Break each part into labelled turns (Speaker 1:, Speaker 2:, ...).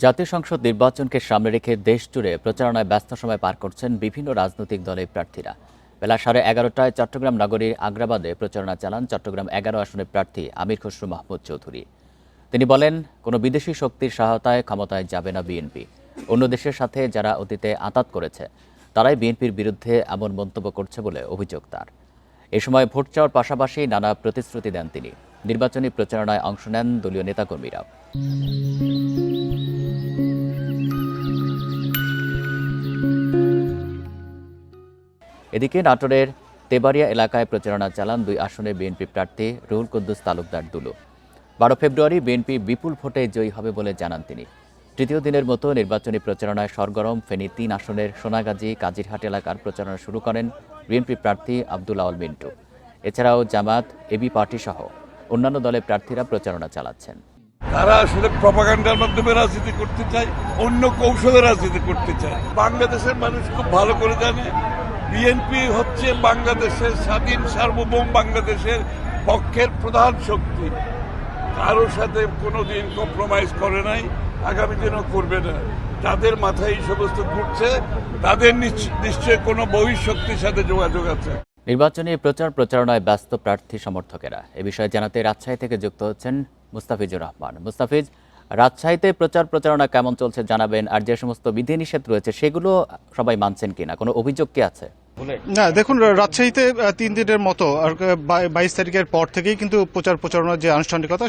Speaker 1: জাতীয় সংসদ নির্বাচনকে সামনে রেখে দেশ জুড়ে প্রচারণায় ব্যস্ত সময় পার করছেন বিভিন্ন রাজনৈতিক দলের প্রার্থীরা। বেলা 11:30টায় চট্টগ্রাম নগরীর আগ্রাবাদে প্রচারণা চালান চট্টগ্রাম 11 আসনের প্রার্থী আমির খসরু মাহমুদ চৌধুরী। তিনি বলেন, কোনো বিদেশি শক্তির সহায়তায় ক্ষমতায় যাবে না বিএনপি। অন্য দেশের সাথে যারা অতীতে আঁতাত করেছে তারাই বিএনপির বিরুদ্ধে এমন মন্তব্য করছে বলে অভিযোগ তার। এ সময় ভোট চাওয়ার পাশাপাশি নানা প্রতিশ্রুতি দেন তিনি। নির্বাচনী প্রচারণায় অংশ নেন দলীয় নেতাকর্মীরা। এদিকে নাটোরের তেবাড়িয়া এলাকায় প্রচারণা চালান 2 আসনের বিএনপি প্রার্থী রুহুল কুদ্দুস তালুকদার দুলু। 12 ফেব্রুয়ারি বিএনপি বিপুল ভোটে জয়ী হবে বলে জানান তিনি। তৃতীয় দিনের মতো নির্বাচনী প্রচারণায় সরগরম ফেনী 3 আসনের সোনাগাজী কাজিরহাট এলাকার প্রচারণা শুরু করেন বিএনপি প্রার্থী আব্দুল আউয়াল মিন্টু। এছাড়াও জামাত, এবি পার্টি সহ অন্যান্য দলের প্রার্থীরা প্রচারণা চালাচ্ছেন।
Speaker 2: তারা আসলে প্রপাগান্ডার মাধ্যমে রাজনীতি করতে চায়, অন্য কৌশলে রাজনীতি করতে চায়। বাংলাদেশের মানুষ খুব ভালো করে জানে বিএনপি হচ্ছে বাংলাদেশের স্বাধীন সার্বভৌম বাংলাদেশের পক্ষের প্রধান শক্তি। কারোর সাথে কোনোদিন কম্প্রোমাইজ করে নাই, আগামী দিনও করবে না। যাদের মাথায় এই সমস্ত ঘুরছে তাদের নিশ্চয়ই কোনো বহিঃশক্তির সাথে যোগাযোগ আছে।
Speaker 1: নির্বাচনী প্রচারণায় ব্যস্ত প্রার্থী সমর্থকেরা। এ বিষয়ে জানাতে রাজশাহী থেকে যুক্ত হচ্ছেন মুস্তাফিজুর রহমান। মুস্তাফিজ, রাজশাহীতে প্রচারণা কেমন চলছে জানাবেন, আর যে সমস্ত বিধিনিষেধ রয়েছে সেগুলো সবাই মানছেন কিনা, কোনো অভিযোগ কি আছে?
Speaker 3: না, দেখুন, রাজশাহীতে 3 দিনের মতো 22 তারিখের পর থেকেই কিন্তু প্রচারণার যে আনুষ্ঠানিকতা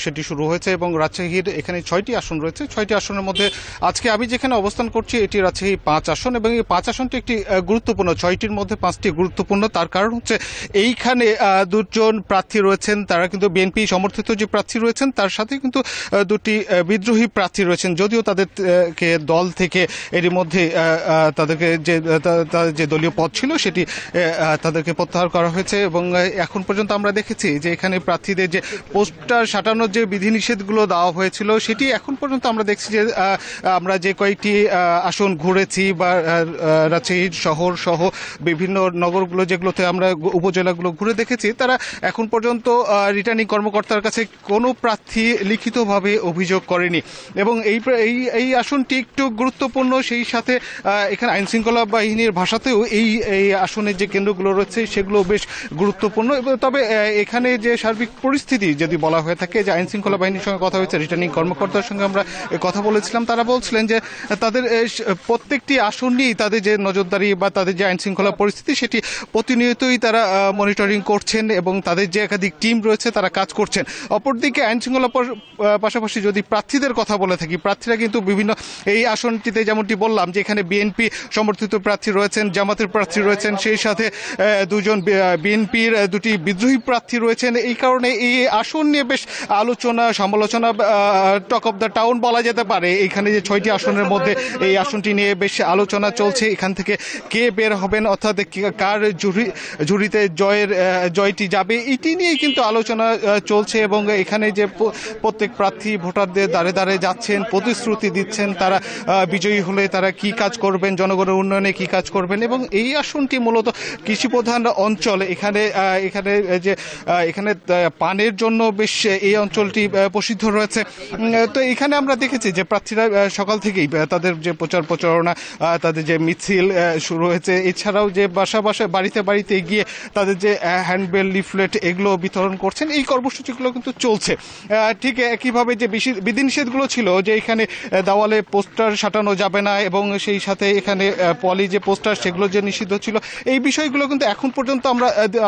Speaker 3: সেটি শুরু হয়েছে এবং রাজশাহীর এখানে 6টি আসন রয়েছে। 6টি আসনের মধ্যে আজকে আমি যেখানে অবস্থান করছি এটি রাজশাহী 5 আসন এবং এই 5 আসনটি একটি গুরুত্বপূর্ণ। 6টির মধ্যে 5টি গুরুত্বপূর্ণ। তার কারণ হচ্ছে এইখানে 2 জন প্রার্থী রয়েছেন, তারা কিন্তু বিএনপি সমর্থিত যে প্রার্থী রয়েছেন, তার সাথে কিন্তু 2টি বিদ্রোহী প্রার্থী রয়েছেন। যদিও তাদেরকে দল থেকে এরই মধ্যে তাদেরকে যে দলীয় পদ ছিল সেটি তাদেরকে প্রত্যাহার করা হয়েছে এবং এখন পর্যন্ত আমরা দেখেছি যে এখানে প্রার্থীদের যে পোস্টার সাটানোর যে বিধিনিষেধগুলো দেওয়া হয়েছিল সেটি এখন পর্যন্ত আমরা দেখছি যে আমরা যে কয়েকটি আসন ঘুরেছি বা রাজশাহীর শহর সহ বিভিন্ন নগরগুলো যেগুলোতে আমরা উপজেলাগুলো ঘুরে দেখেছি, তারা এখন পর্যন্ত রিটার্নিং কর্মকর্তার কাছে কোনো প্রার্থী লিখিতভাবে অভিযোগ করেনি এবং এই আসনটি একটু গুরুত্বপূর্ণ। সেই সাথে এখানে আইনশৃঙ্খলা বাহিনীর ভাষাতেও এই আসনের যে কেন্দ্রগুলো রয়েছে সেগুলো বেশ গুরুত্বপূর্ণ। তবে এখানে যে সার্বিক পরিস্থিতি যদি বলা হয়ে থাকে, যে আইনশৃঙ্খলা বাহিনীর সঙ্গে কথা হয়েছে, রিটার্নিং কর্মকর্তার সঙ্গে আমরা কথা বলেছিলাম, তারা বলছিলেন যে তাদের প্রত্যেকটি আসন নিয়েই তাদের যে নজরদারি বা তাদের যে আইনশৃঙ্খলা পরিস্থিতি সেটি প্রতিনিয়তই তারা মনিটরিং করছেন এবং তাদের যে একাধিক টিম রয়েছে তারা কাজ করছেন। অপরদিকে আইনশৃঙ্খলা পাশাপাশি যদি প্রার্থীদের কথা বলে থাকি, প্রার্থীরা কিন্তু বিভিন্ন এই আসনটিতে যেমনটি বললাম যে এখানে বিএনপি সমর্থিত প্রার্থী রয়েছেন, জামাতের প্রার্থী রয়েছেন, সেই সাথে 2 জন বিএনপির 2টি বিদ্রোহী প্রার্থী রয়েছেন। এই কারণে এই আসন নিয়ে বেশ আলোচনা সমালোচনা, টক অফ দ্য টাউন বলা যেতে পারে। এখানে যে 6টি আসনের মধ্যে এই আসনটি নিয়ে বেশ আলোচনা চলছে। এখান থেকে কে বের হবেন, অর্থাৎ কার ঝুড়িতে জয়টি যাবে, এটি নিয়েই কিন্তু আলোচনা চলছে এবং এখানে যে প্রত্যেক প্রার্থী ভোটারদের দ্বারে দ্বারে যাচ্ছেন, প্রতিশ্রুতি দিচ্ছেন তারা বিজয়ী হলে তারা কি কাজ করবেন, জনগণের উন্নয়নে কি কাজ করবেন। এবং এই আসনটি মূলত কৃষিপ্রধান অঞ্চল। এখানে পানের জন্য বেশ এই অঞ্চলটি প্রসিদ্ধ রয়েছে। তো এখানে আমরা দেখেছি যে প্রার্থীরা সকাল থেকেই তাদের যে প্রচারণা, তাদের যে মিছিল শুরু হয়েছে। এছাড়াও যে বাড়িতে বাড়িতে গিয়ে তাদের যে হ্যান্ডবেল, লিফলেট এগুলো বিতরণ করছেন, এই কর্মসূচিগুলো কিন্তু চলছে। ঠিক একইভাবে যে বিধিনিষেধগুলো ছিল যে এখানে দেওয়ালে পোস্টার সাটানো যাবে না এবং সেই সাথে এখানে পলি যে পোস্টার সেগুলো যে নিষিদ্ধ ছিল, এই বিষয়গুলো কিন্তু এখন পর্যন্ত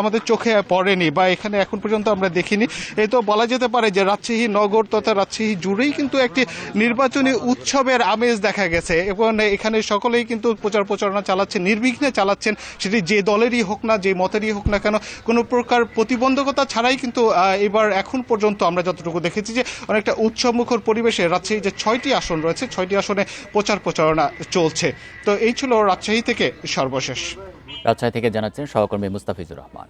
Speaker 3: আমাদের চোখে পড়েনি বা এখানে এখন পর্যন্ত আমরা দেখিনি। এই তো বলা যেতে পারে যে রাজশাহী নগর তথা রাজশাহী জুড়েই কিন্তু একটি নির্বাচনী উৎসবের আমেজ দেখা গেছে এবং এখানে সকলেই কিন্তু প্রচারণা চালাচ্ছেন, নির্বিঘ্নে চালাচ্ছেন। সেটি যে দলেরই হোক না, যে মতেরই হোক না কেন, কোনো প্রকার প্রতিবন্ধকতা ছাড়াই কিন্তু এবার এখন পর্যন্ত আমরা যতটুকু দেখেছি যে অনেকটা উৎসবমুখর পরিবেশে রাজশাহী যে 6টি আসন রয়েছে, 6টি আসনে প্রচারণা চলছে। তো এই ছিল রাজশাহী থেকে সর্বশেষ।
Speaker 1: রাজশাহী থেকে জানাচ্ছেন সহকর্মী মুস্তাফিজুর রহমান।